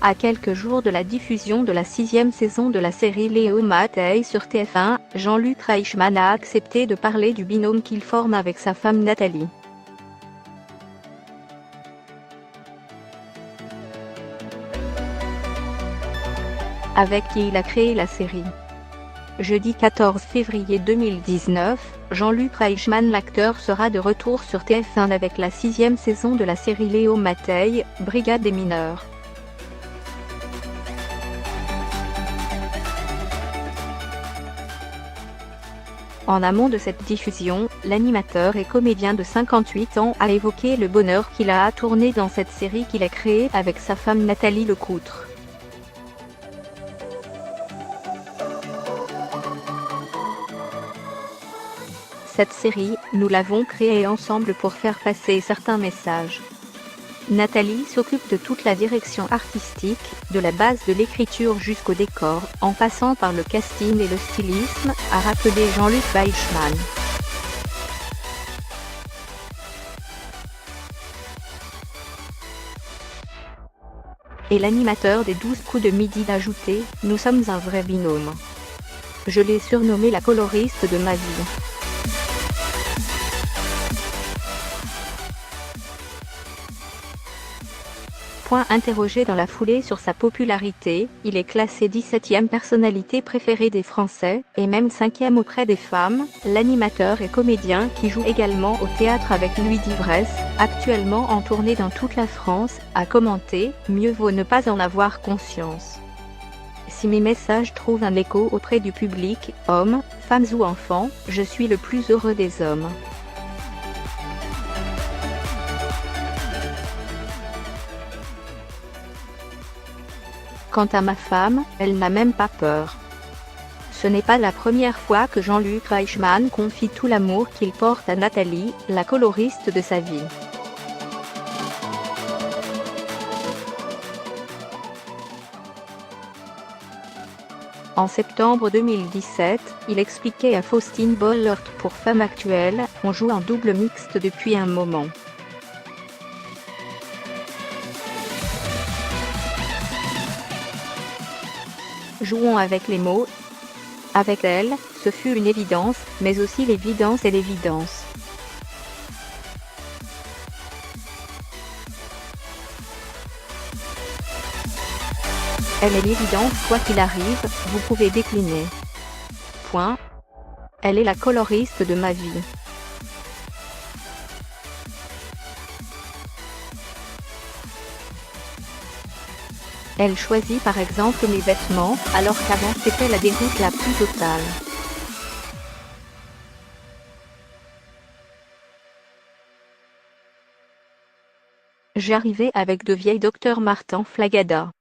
À quelques jours de la diffusion de la 6e saison de la série Léo Mattei sur TF1, Jean-Luc Reichmann a accepté de parler du binôme qu'il forme avec sa femme Nathalie. Avec qui il a créé la série. Jeudi 14 février 2019, Jean-Luc Reichmann, l'acteur, sera de retour sur TF1 avec la 6e saison de la série Léo Mattei, Brigade des mineurs. En amont de cette diffusion, l'animateur et comédien de 58 ans a évoqué le bonheur qu'il a à tourner dans cette série qu'il a créée avec sa femme Nathalie Lecoutre. Cette série, nous l'avons créée ensemble pour faire passer certains messages. Nathalie s'occupe de toute la direction artistique, de la base de l'écriture jusqu'au décor, en passant par le casting et le stylisme, a rappelé Jean-Luc Reichmann. Et l'animateur des 12 coups de midi d'ajouter : « Nous sommes un vrai binôme. Je l'ai surnommé la coloriste de ma vie. » Interrogé dans la foulée sur sa popularité, il est classé 17e personnalité préférée des Français, et même 5e auprès des femmes. L'animateur et comédien qui joue également au théâtre avec Louis d'Ivresse, actuellement en tournée dans toute la France, a commenté : « Mieux vaut ne pas en avoir conscience. Si mes messages trouvent un écho auprès du public, hommes, femmes ou enfants, je suis le plus heureux des hommes. » Quant à ma femme, elle n'a même pas peur. Ce n'est pas la première fois que Jean-Luc Reichmann confie tout l'amour qu'il porte à Nathalie, la coloriste de sa vie. En septembre 2017, il expliquait à Faustine Bollert pour Femme Actuelle : « On joue en double mixte depuis un moment. Jouons avec les mots. Avec elle, ce fut une évidence, mais aussi l'évidence et l'évidence. Elle est l'évidence, quoi qu'il arrive, vous pouvez décliner. Point. Elle est la coloriste de ma vie. » Elle choisit par exemple mes vêtements, alors qu'avant c'était la déroute la plus totale. J'arrivais avec de vieilles Dr Martin Flagada.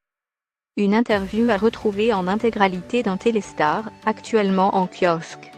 Une interview à retrouver en intégralité dans Téléstar, actuellement en kiosque.